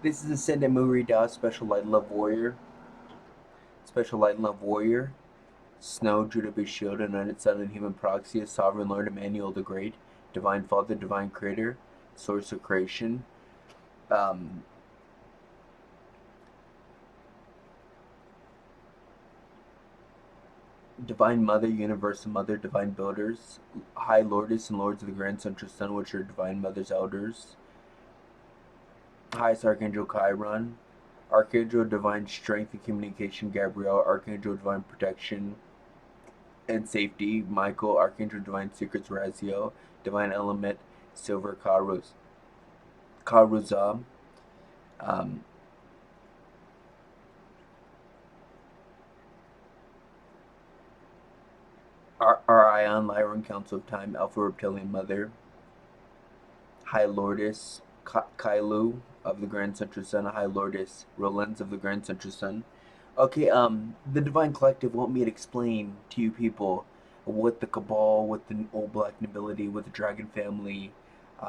This is a Send Muri Da Special Light Love Warrior. Special Light Love Warrior. Snow, Judah be Shield, Anointed Son and Human Proxy, Sovereign Lord Emmanuel the Great, Divine Father, Divine Creator, Source of Creation, um, Divine Mother, Universal Mother, Divine Builders, High Lordess and Lords of the Grand Central Sun, which are Divine Mother's Elders, Highest Archangel Chiron, Archangel Divine Strength and Communication Gabriel, Archangel Divine Protection and Safety Michael, Archangel Divine Secrets Raziel, Divine Element Silver Karuza, um, Ion Lyran Council of Time, Alpha Reptilian Mother, High Lordess Kailu of the Grand Central Sun, High Lordess Rollens of the Grand Central Sun. Okay, the Divine Collective want me to explain to you people what the Cabal, with the old Black Nobility, with the Dragon Family,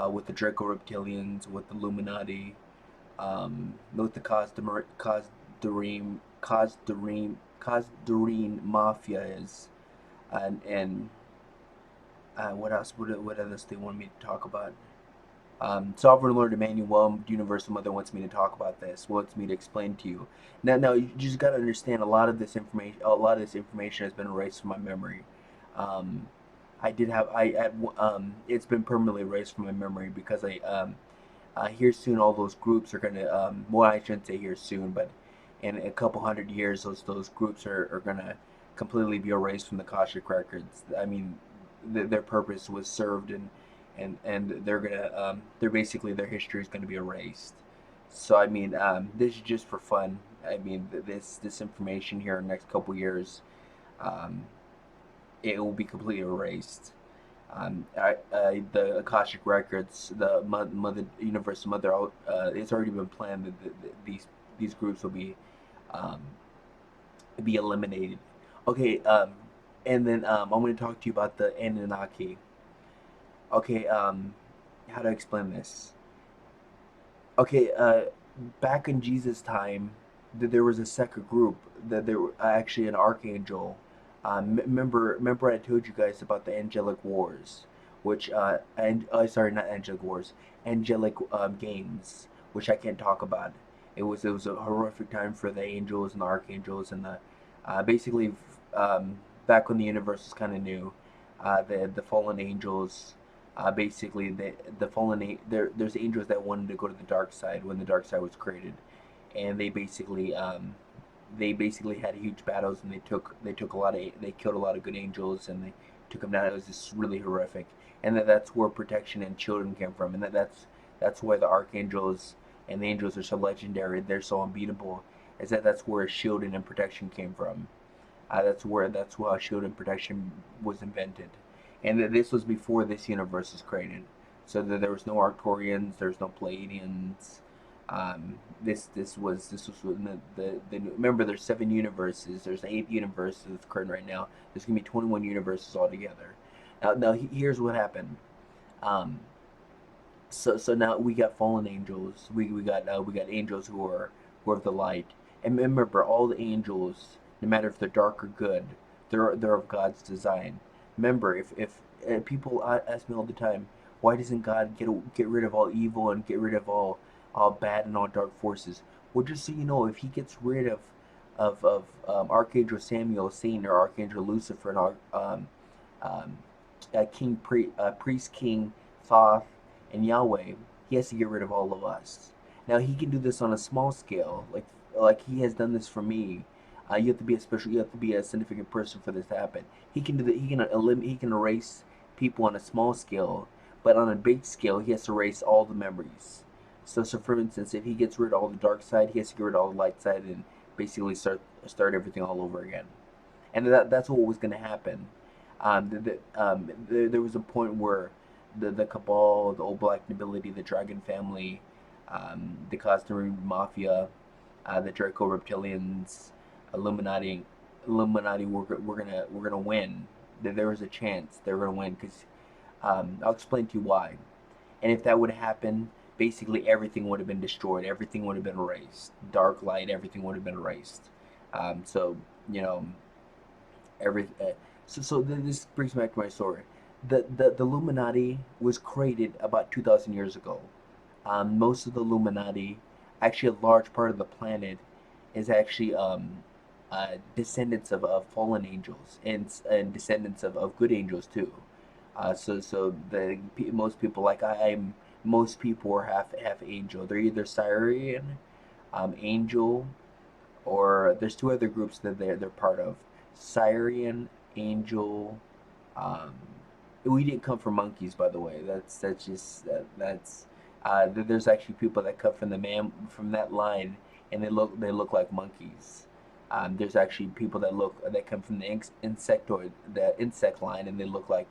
with the Draco Reptilians, with the Luminanti, with the Khazdarin Mafia is, and what else? What others they want me to talk about? Sovereign Lord Emmanuel, Universal Mother wants me to talk about this. Wants me to explain to you. Now, you just got to understand a lot of this information. A lot of this information has been erased from my memory. Um, I did have I at It's been permanently erased from my memory because here soon all those groups are gonna well, I shouldn't say here soon, but in a couple hundred years those groups are gonna completely be erased from the Akashic records. I mean, their purpose was served, and they're basically their history is gonna be erased. So I mean, this is just for fun. I mean, this information here in the next couple years, um, it will be completely erased. The Akashic Records, the Mother Universal Mother, it's already been planned that these groups will um, be eliminated. Okay, and then I'm going to talk to you about the Anunnaki. Okay, how to explain this? Okay, back in Jesus' time, there was a second group that there were actually an archangel. Remember I told you guys about the angelic wars, which and sorry, not angelic wars, angelic games, which I can't talk about. It was a horrific time for the angels and the archangels and the basically back when the universe was kind of new, the fallen angels basically the there's angels that wanted to go to the dark side when the dark side was created, and they basically had huge battles, and they took they killed a lot of good angels, and they took them down. It was just really horrific, and that's where protection and children came from, and that's why the archangels and the angels are so legendary. They're so unbeatable. Is that's where shielding and protection came from. That's why shield and protection was invented, and this was before this universe was created. So that there was no Arcturians, there's no Pleiadians. This was when remember there's 7 universes. There's 8 universes that's current right now. There's gonna be 21 universes altogether. Now here's what happened. Um, so now we got fallen angels. We got angels who are of the light. And remember, all the angels, no matter if they're dark or good, they're of God's design. Remember, if people ask me all the time, why doesn't God get rid of all evil and get rid of all bad and all dark forces? Well, just so you know, if He gets rid of Archangel Samuel, Satan, or Archangel Lucifer, and um, Priest King Thoth, and Yahweh, He has to get rid of all of us. Now He can do this on a small scale, like He has done this for me. You have to be a special. You have to be a significant person for this to happen. He can do that. He can eliminate. He can erase people on a small scale, but on a big scale, He has to erase all the memories. So for instance, if He gets rid of all the dark side, He has to get rid of all the light side and basically start everything all over again. And that's what was going to happen. There was a point where the Cabal, the old Black Nobility, the Dragon Family, the Khazdarin Mafia, the Draco Reptilians, Illuminati, Illuminati, we're gonna win. There was a chance they were gonna win because I'll explain to you why. And if that would happen, basically everything would have been destroyed, everything would have been erased, dark light, everything would have been erased. So you know, every this brings me back to my story. The Illuminati was created about 2,000 years ago. Most of the Illuminati, actually a large part of the planet, is actually descendants of fallen angels and descendants of good angels too. So the most people like I'm most people are half angel. They're either Syrian, angel, or there's two other groups that they're part of. Syrian, angel. Um, we didn't come from monkeys, by the way. That's just that's there's actually people that come from the man from that line, and they look like monkeys. There's actually people that come from the the insect line, and they look like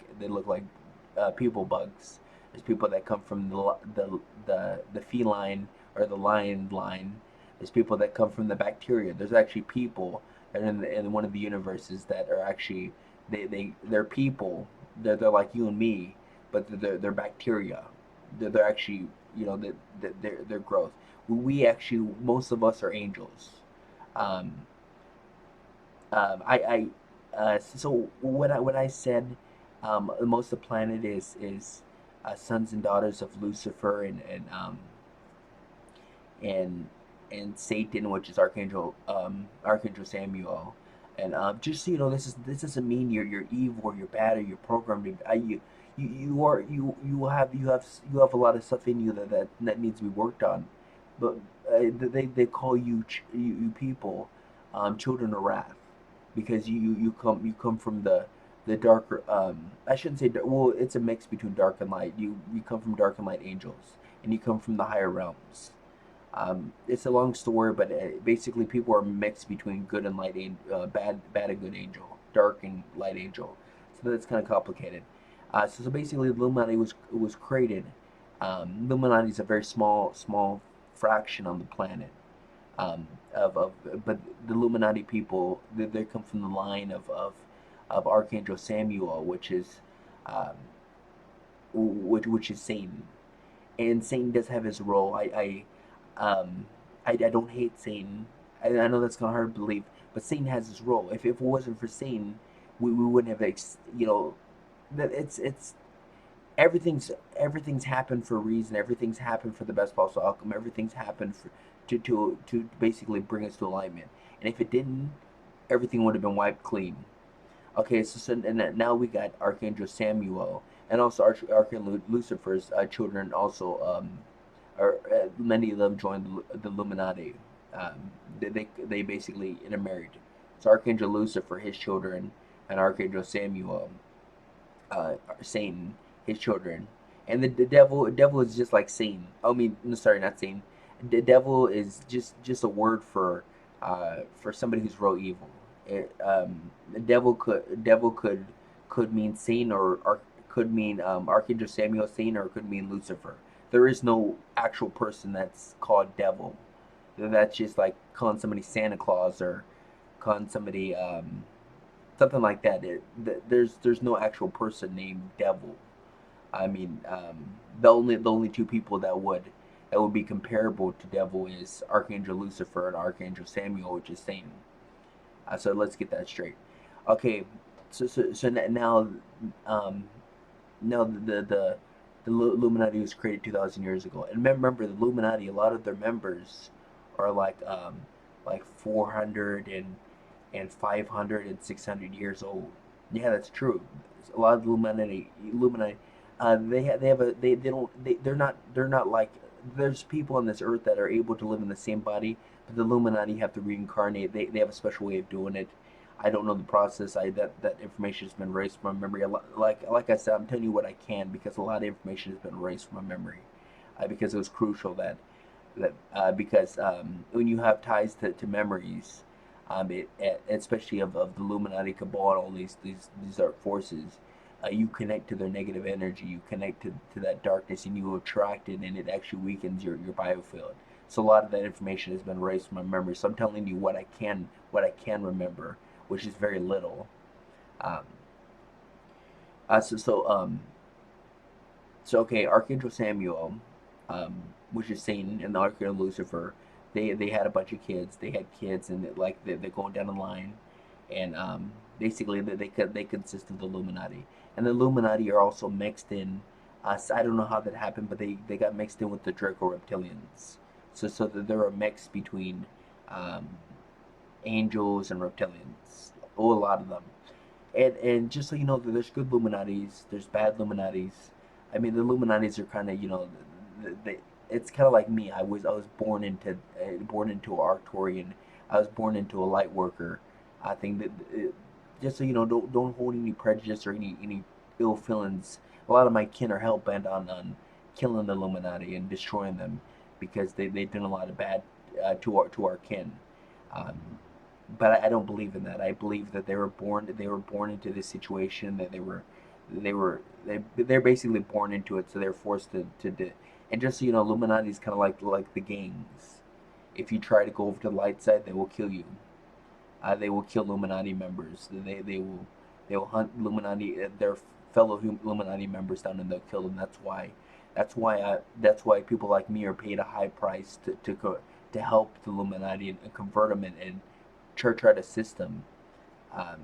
people bugs. There's people that come from the feline or the lion line. There's people that come from the bacteria. There's actually people that are in one of the universes that are actually they're people. They're like you and me, but they're bacteria. They're actually they're growth. We actually most of us are angels. Um, so when I said most of the planet is sons and daughters of Lucifer and and Satan, which is Archangel Samuel. And just so you know, this doesn't mean you're evil or you're bad or you're programmed. You have a lot of stuff in you that needs to be worked on, but they call you people children of wrath because you come from the darker I shouldn't say well, it's a mix between dark and light. You come from dark and light angels, and you come from the higher realms. It's a long story, but basically people are mixed between good and bad and good angel, dark and light angel. So that's kind of complicated. So basically, Illuminati was created. Illuminati is a very small fraction on the planet. Of but the Illuminati people they come from the line of Archangel Samuel, um, which is Satan, and Satan does have his role. I don't hate Satan. I know that's kind of hard to believe, but Satan has his role. If it wasn't for Satan, we wouldn't have that it's everything's happened for a reason. Everything's happened for the best possible outcome. Everything's happened to basically bring us to alignment. And if it didn't, everything would have been wiped clean. Okay, and now we got Archangel Samuel and also Archangel Lucifer's children also or many of them joined the Illuminati. They basically intermarried. So Archangel Lucifer, his children, and Archangel Samuel, Satan, his children, and the devil is just like Satan. I mean, no, sorry, not Satan. The devil is just a word for somebody who's real evil. The devil could mean Satan or could mean Archangel Samuel Satan or could mean Lucifer. There is no actual person that's called devil. That's just like calling somebody Santa Claus or calling somebody something like that. There's no actual person named devil. I mean, the only two people that would be comparable to devil is Archangel Lucifer and Archangel Samuel, which is Satan. So let's get that straight. Okay, so now um, now the Illuminati was created 2,000 years ago, and remember the Illuminati. A lot of their members are like 400 and 500 and 600 years old. Yeah, that's true. A lot of Illuminati, they don't they're not like there's people on this earth that are able to live in the same body, but the Illuminati have to reincarnate. They have a special way of doing it. I don't know the process. That information has been erased from my memory. Like I said, I'm telling you what I can because a lot of information has been erased from my memory, because it was crucial because when you have ties to memories, especially of the Illuminati, Cabal, and all these dark forces, you connect to their negative energy. You connect to that darkness, and you attract it, and it actually weakens your biofield. So a lot of that information has been erased from my memory. So I'm telling you what I can remember, which is very little. Um, uh, so so um so okay, Archangel Samuel. Um, which is Satan, and the Archangel Lucifer. They had a bunch of kids. They had kids, and they're going down the line, and basically they consist of the Illuminati, and the Illuminati are also mixed in. So I don't know how that happened, but they got mixed in with the Draco Reptilians. So that they're a mix between um, angels and reptilians. Oh, a lot of them. And just so you know, there's good Illuminatis, there's bad Illuminatis. I mean, the Illuminatis are kind of, it's kind of like me. I was born into a Arcturian. I was born into a light worker. I think that just so you know, don't hold any prejudice or any ill feelings. A lot of my kin are hell bent on killing the Illuminati and destroying them because they've done a lot of bad to our kin. Um, but I don't believe in that. I believe that they were born into this situation, that they're basically born into it, so they're forced to. And just so you know, Illuminati is kind of like the gangs. If you try to go over to the light side, they will kill you. They will kill Illuminati members. They will hunt Illuminati their fellow Illuminati members down, and they'll kill them. That's why people like me are paid a high price to help the Illuminati and convert them and church out a system, um,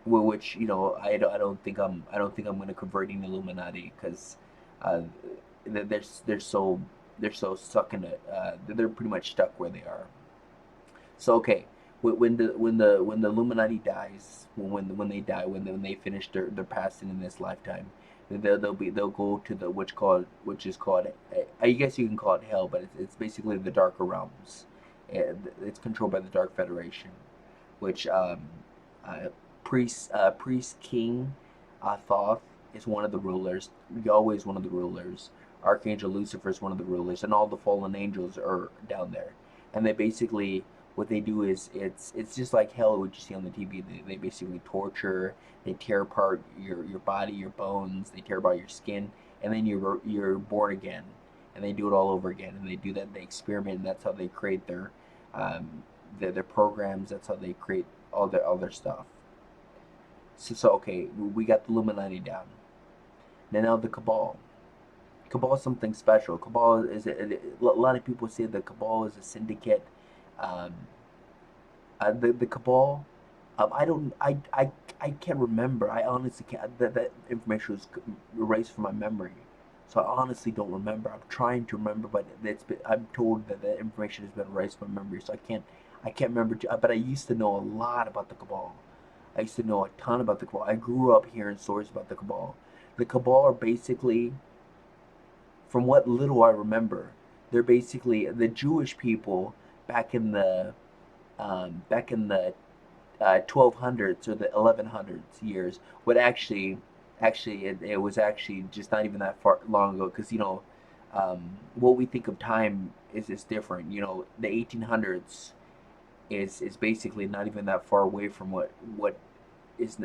which I don't think I'm going to convert any Illuminati because uh, they're so stuck in it. They're pretty much stuck where they are. So okay, when the Illuminati dies, when they die, when they finish their passing in this lifetime, they'll go to which is called, I guess you can call it hell, but it's basically the darker realms. It's controlled by the Dark Federation, which uh, priest King Thotth is one of the rulers. Yahweh is one of the rulers. Archangel Lucifer is one of the rulers, and all the fallen angels are down there. And they basically, what they do is it's just like hell, what you see on the TV. They basically torture. They tear apart your body, your bones. They tear apart your skin, and then you're born again. And they do it all over again. And they do that. They experiment, and that's how they create um, their programs. That's how they create all their stuff. So okay, we got the Illuminati down. Now the Cabal. Cabal is something special. Cabal a lot of people say the Cabal is a syndicate. Um, the Cabal. I don't. I can't remember. I honestly can't. That information was erased from my memory, so I honestly don't remember. I'm trying to remember, but I'm told that the information has been erased from my memory, so I can't remember. But I used to know a lot about the Cabal. I used to know a ton about the Cabal. I grew up hearing stories about the Cabal. The Cabal are basically, from what little I remember, they're basically the Jewish people back in the back in the 1200s or the 1100s years would actually it was actually just not even that far long ago, because what we think of time is different. The 1800s is basically not even that far away from what is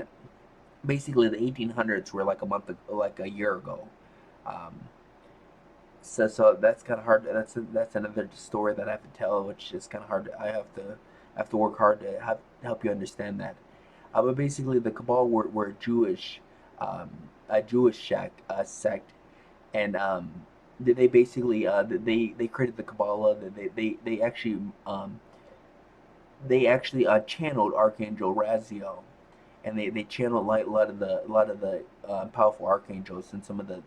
basically the 1800s were like like a year ago. um, so that's kind of hard. That's another story that I have to tell, which is kind of hard. I have to work hard to help you understand that. But basically, the Cabal were um, a Jewish sect, and they basically they created the Kabbalah. They actually channeled Archangel Raziel, and they channeled like a lot of the powerful archangels and some of the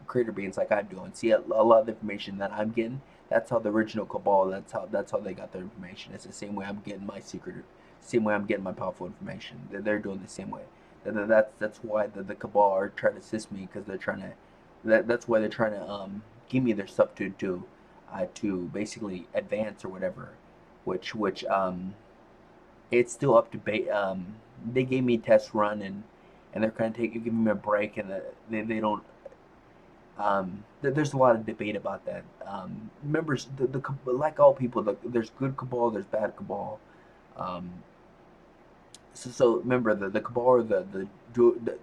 creator beings, like I'm doing. See, a lot of the information that I'm getting, that's how the original Cabal. That's how they got their information. It's the same way I'm getting my secret, same way I'm getting my powerful information. They're doing the same way. That's why the Cabal are trying to assist me, because they're trying to. That's why they're trying to give me their stuff to basically advance or whatever, which it's still up to debate. They gave me a test run, and they're kind of giving me a break, and they don't. There's a lot of debate about that. Members, like all people, there's good Cabal, there's bad Cabal. Um, so remember, the Cabal are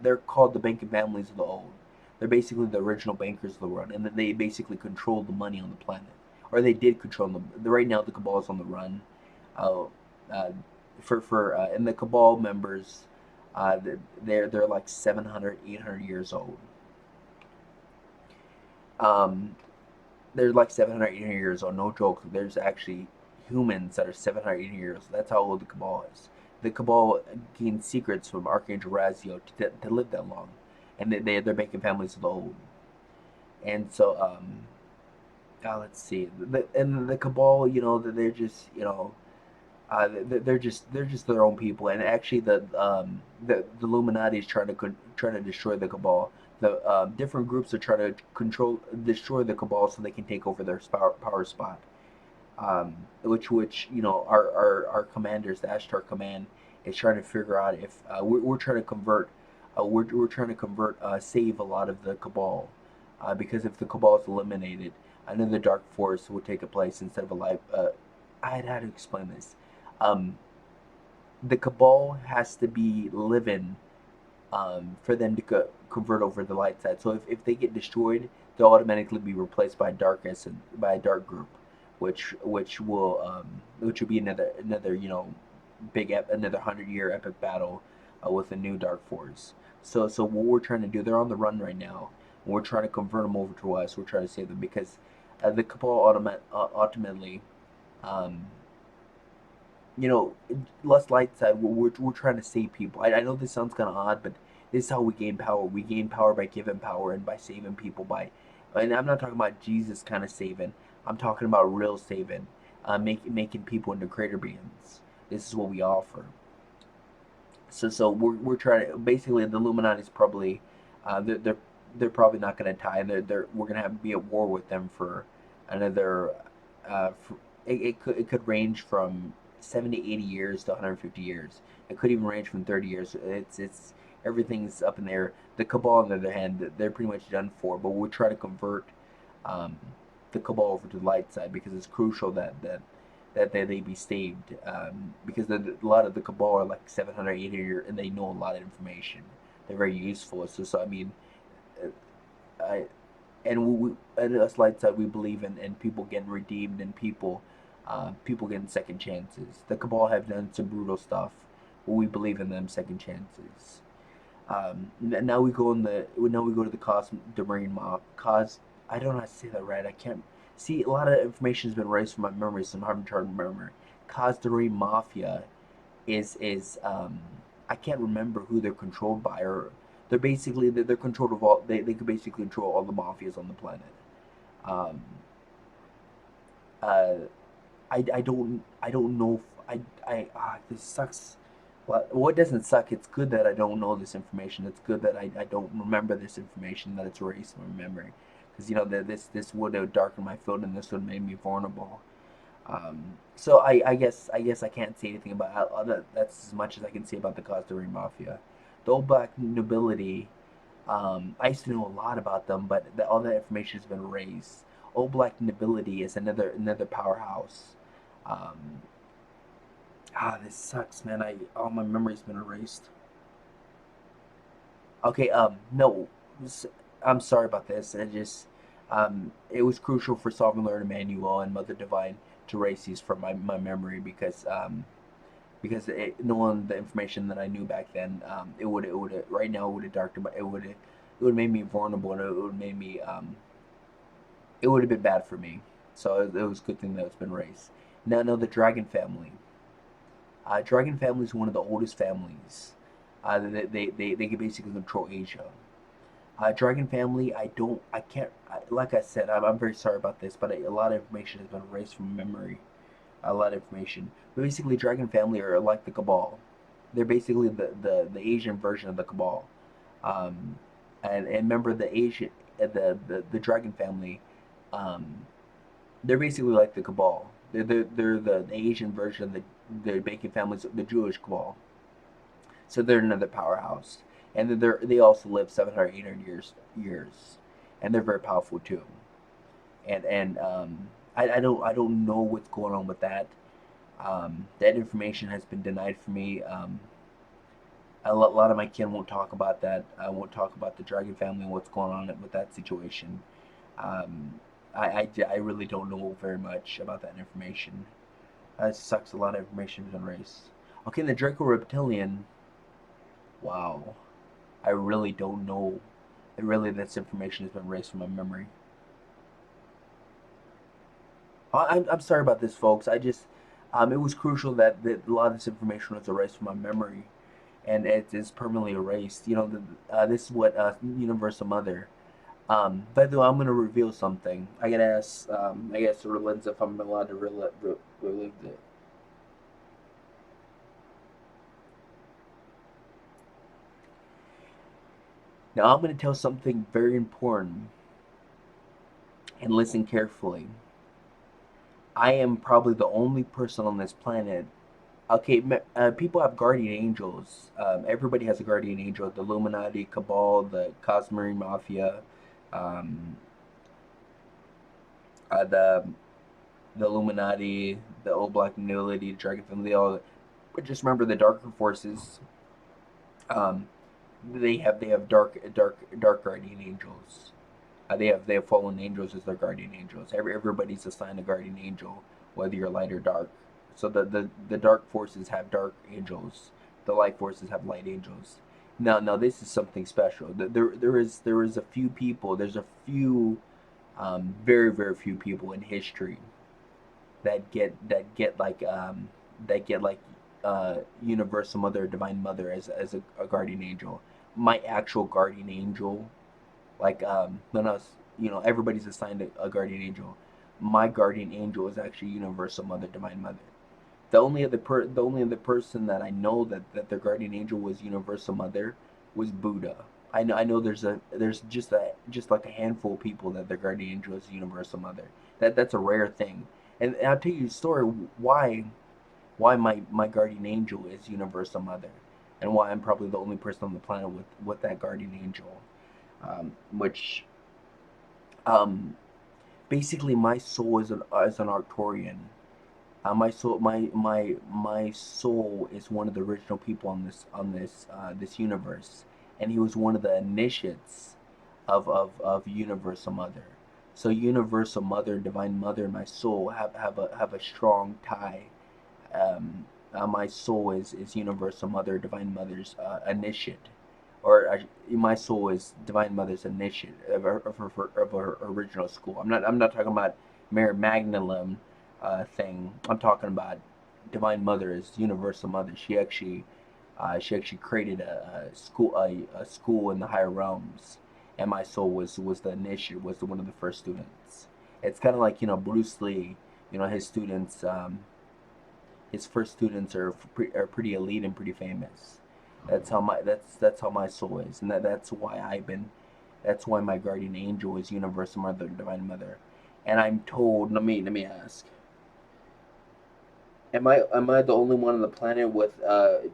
they're called the banking families of the old. They're basically the original bankers of the world, and they basically control the money on the planet, or they did control them. Right now, the Cabal is on the run. Uh, uh, and the Cabal members, uh, they're like 700, 800 years old. Um, they're like 700, 800 years old. No joke. There's actually humans that are 700, 800 years old. That's how old the Cabal is. The Cabal gained secrets from Archangel Razio to live that long, and they're making families of the old. And so let's see. And the Cabal, they're just they're just their own people, and actually the Illuminati is trying to destroy the Cabal. The different groups are trying to destroy the Cabal so they can take over their power spot. Which our commanders, the Ashtar command, is trying to figure out if we're trying to convert, we're trying to convert save a lot of the Cabal, because if the Cabal is eliminated, another dark force will take a place instead of a life. I had how to explain this. Um, the Cabal has to be living for them to convert over the light side. So if they get destroyed, they'll automatically be replaced by darkness and by a dark group, which will be another another 100-year epic battle with a new dark force. So what we're trying to do, they're on the run right now. And we're trying to convert them over to us. We're trying to save them because the Cabal ultimately, um, you know, less light side. We're trying to save people. I know this sounds kind of odd, but this is how we gain power. We gain power by giving power and by saving people. And I'm not talking about Jesus kind of saving. I'm talking about real saving, making people into greater beings. This is what we offer. So we're trying to basically the Illuminati is probably, they're probably not going to tie. We're going to have to be at war with them for another. For, it could range from 70, 80 years to 150 years. It could even range from 30 years. It's everything's up in the air. The Cabal, on the other hand, they're pretty much done for. But we'll try to convert um, the Cabal over to the light side because it's crucial that they be saved, because a lot of the Cabal are like 700, 800, and they know a lot of information. They're very useful. So I mean, I and at us light side we believe in people getting redeemed and people getting second chances. The Cabal have done some brutal stuff, but we believe in them second chances. Now we go to the Khazdarin Mafia. I don't know how to say that right. I can't see a lot of information has been erased from my memory, so I'm having trouble remembering. Khazdarin Mafia is I can't remember who they're controlled by, or they're controlled of all they could basically control all the mafias on the planet. Um, uh, I don't know if this sucks. Well, it doesn't suck. It's good that I don't know this information. It's good that I don't remember this information, that it's erased from my memory, because this would have darkened my field and this would have made me vulnerable. So I guess I can't say anything about that's as much as I can say about the Khazdarin Mafia. The old Black Nobility, I used to know a lot about them, but all that information has been erased. Old Black Nobility is another powerhouse. Um, this sucks, man. I all my memory's been erased. Okay, no, I'm sorry about this. It was crucial for Sovereign Lord Emmanuel and Mother Divine to erase these from my memory because knowing the information that I knew back then, it would right now it would have darkened, but it would made me vulnerable, and it would made me it would have been bad for me. So it was a good thing that it's been erased. Now the Dragon family. Dragon family is one of the oldest families. They can basically control Asia. Dragon family, I can't, like I said, I'm very sorry about this, but a lot of information has been erased from memory. A lot of information. But basically, Dragon family are like the Cabal. They're basically the Asian version of the Cabal. Um, and remember the Asian, the Dragon family, um, they're basically like the Cabal. They're the Asian version of the Bacon families, the Jewish Cabal. So they're another powerhouse, and they also live 700, 800 years, and they're very powerful too. And I don't know what's going on with that. That information has been denied for me. A lot of my kin won't talk about that. I won't talk about the Dragon family and what's going on with that situation. Um, I really don't know very much about that information. It sucks. A lot of information has been erased. Okay, the Draco Reptilian. Wow. I really don't know. Really, this information has been erased from my memory. I'm sorry about this, folks. I just it was crucial that a lot of this information was erased from my memory, and it is permanently erased. This is what Universal Mother. By the way, I'm gonna reveal something. I gotta ask. I guess Rollins if I'm allowed to relive it. Now I'm gonna tell something very important, and listen carefully. I am probably the only person on this planet. Okay, people have guardian angels. Everybody has a guardian angel. The Illuminati, Cabal, the Khazdarin Mafia, um, the Illuminati, the old Black Nobility, the Draco family. They all. But just remember the darker forces. Um, they have dark guardian angels. They have fallen angels as their guardian angels. Everybody's assigned a guardian angel, whether you're light or dark. So the dark forces have dark angels. The light forces have light angels. Now this is something special. There is a few people. There's a few, very few people in history that get like Universal Mother, Divine Mother as a guardian angel. My actual guardian angel, like when I was, everybody's assigned a guardian angel. My guardian angel is actually Universal Mother, Divine Mother. The only other person that I know that their guardian angel was Universal Mother was Buddha. I know there's just like a handful of people that their guardian angel is Universal Mother. That's a rare thing. And I'll tell you a story why my guardian angel is Universal Mother, and why I'm probably the only person on the planet with that guardian angel. Which basically my soul is an Arcturian. My soul is one of the original people on this universe, and he was one of the initiates of Universal Mother. So Universal Mother, Divine Mother, and my soul have a strong tie. My soul is Universal Mother, Divine Mother's initiate, or my soul is Divine Mother's initiate of her original school. I'm not talking about Mary Magdalene thing. I'm talking about Divine Mother is Universal Mother. She actually created a school in the higher realms, and my soul was the initiate, was one of the first students. It's kind of like Bruce Lee. His students. His first students are pretty elite and pretty famous. That's how my soul is, and that's why my guardian angel is Universal Mother, Divine Mother. And I'm told. Let me ask. Am I the only one on the planet with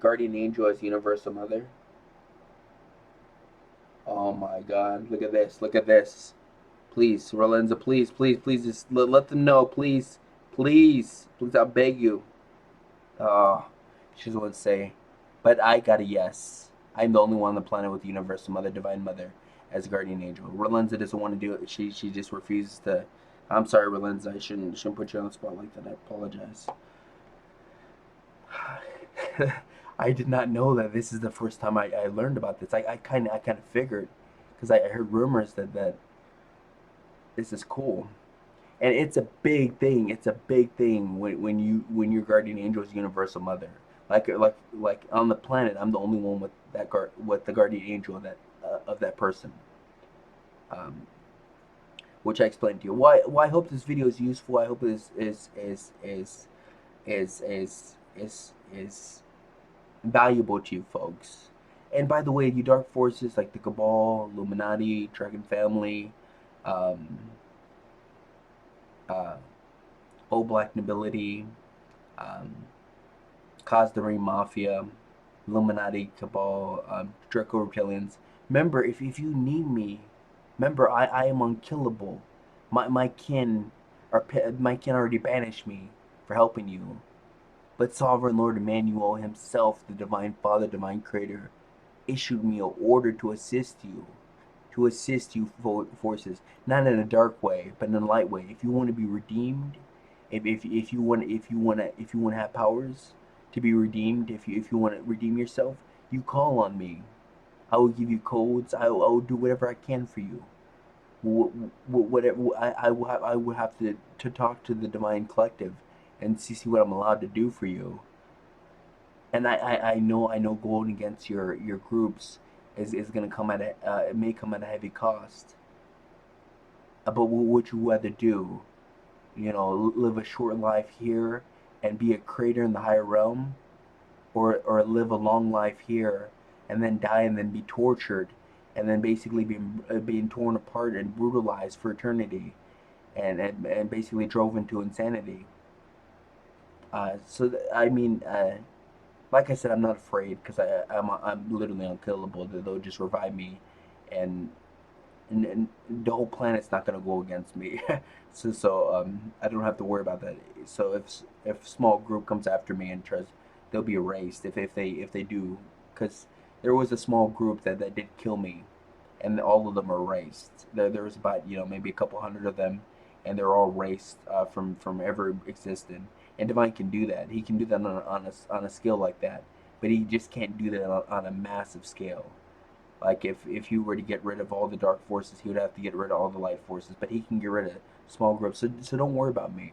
guardian angel as Universal Mother? Oh my God! Look at this! Look at this! Please, Rolenza, please, just let them know, please, I beg you. Oh, she doesn't want to say, but I got a yes. I'm the only one on the planet with Universal Mother, Divine Mother, as a guardian angel. Rolenza doesn't want to do it. She just refuses to. I'm sorry, Rolenza. I shouldn't put you on the spot like that. I apologize. I did not know that this is the first time I learned about this. I kind of figured, because I heard rumors that this is cool, and it's a big thing. It's a big thing when your guardian angel is Universal Mother. Like on the planet, I'm the only one with the guardian angel of that person. Um, which I explained to you. Why I hope this video is useful. I hope this is valuable to you folks. And by the way, you dark forces like the Cabal, Illuminati, Dragon Family, um, uh, Old Black Nobility, um, Khazdarin Mafia, Illuminati, Cabal, Draco Reptilians. Remember, if you need me, remember I am unkillable. My kin my kin already banished me for helping you. But Sovereign Lord Emmanuel himself, the Divine Father, Divine Creator, issued me an order to assist you forces, not in a dark way, but in a light way. If you want to be redeemed, if you want to have powers to be redeemed, if you want to redeem yourself, you call on me. I will give you codes. I will do whatever I can for you. Whatever I would have to talk to the Divine Collective and see what I'm allowed to do for you. And I know going against your groups is gonna come at a it may come at a heavy cost. But what would you rather do? You know, live a short life here and be a creator in the higher realm, or live a long life here and then die and then be tortured and then basically being torn apart and brutalized for eternity and basically drove into insanity. I mean, like I said, I'm not afraid because I'm literally unkillable. They'll just revive me, and and the whole planet's not gonna go against me. So I don't have to worry about that. So if a small group comes after me and tries, they'll be erased if they do, because there was a small group that did kill me, and all of them are erased. There was about maybe a couple hundred of them, and they're all erased from ever existed. And Divine can do that. He can do that on a scale like that, but he just can't do that on a massive scale. Like if you were to get rid of all the dark forces, he would have to get rid of all the light forces. But he can get rid of small groups. So don't worry about me.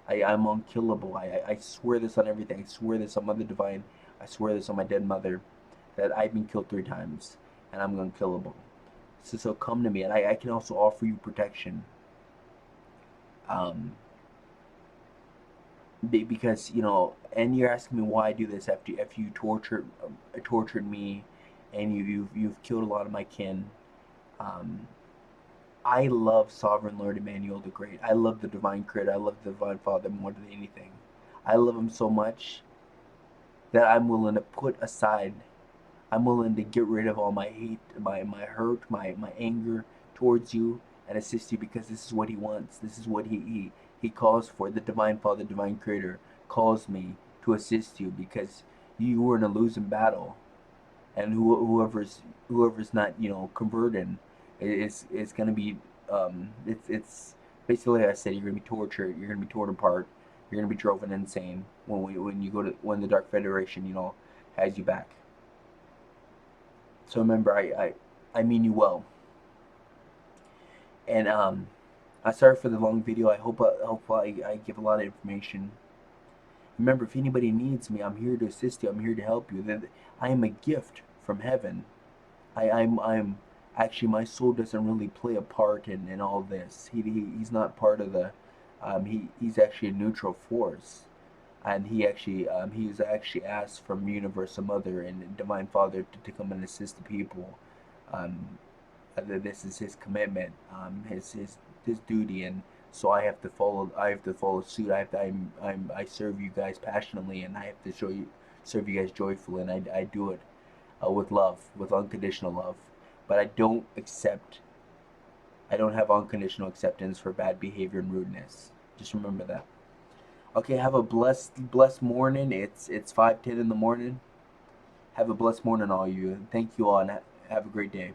I'm unkillable. I swear this on everything. I swear this on Mother Divine. I swear this on my dead mother, that I've been killed 3 times, and I'm unkillable. So come to me, and I can also offer you protection. Um, because and you're asking me why I do this after you tortured me, and you've killed a lot of my kin. Um, I love Sovereign Lord Emmanuel the Great. I love the Divine Creator. I love the Divine Father more than anything. I love him so much that I'm willing to put aside. I'm willing to get rid of all my hate, my hurt, my anger towards you, and assist you because this is what he wants. This is what he calls for. The Divine Father, Divine Creator calls me to assist you because you were in a losing battle, and whoever's not converting is gonna be it's basically like I said, you're gonna be tortured, you're gonna be torn apart, you're gonna be driven insane when the Dark Federation has you back. So remember, I mean you well, and I'm sorry for the long video. I give a lot of information. Remember, if anybody needs me, I'm here to assist you. I'm here to help you. I am a gift from heaven. I'm actually, my soul doesn't really play a part in all this. He's not part of the. He's actually a neutral force, and he was actually asked from Universal Mother and Divine Father to come and assist the people. Um, this is his commitment, his duty, and so I have to follow. I have to follow suit. I serve you guys passionately, and I have to serve you guys joyfully, and I do it with love, with unconditional love. But I don't have unconditional acceptance for bad behavior and rudeness. Just remember that. Okay, have a blessed morning. It's 5:10 in the morning. Have a blessed morning, all you. Thank you all, and have a great day.